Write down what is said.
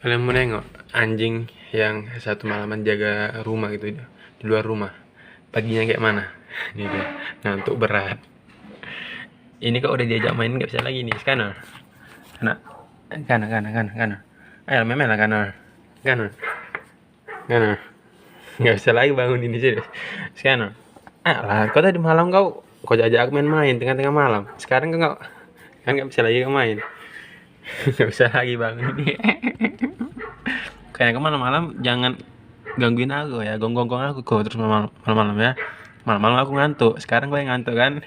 Kalian mau nengok anjing yang satu malaman jaga rumah gitu di luar rumah. Paginya kayak mana? Ini dia, ngantuk berat. Ini kok udah diajak main nggak bisa lagi nih, Scanner. Anak, Scanner. Ayo memel lah Scanner. Scanner. Nggak bisa lagi bangun ini sih. Scanner. Lah, kau tadi malam kau ajak aku main-main tengah-tengah malam. Sekarang kau nggak bisa lagi kau main. Nggak bisa lagi bangun ini. Kayak malam-malam jangan gangguin aku ya, gonggong aku kok terus malam-malam ya. Malam-malam aku ngantuk. Sekarang gue yang ngantuk kan.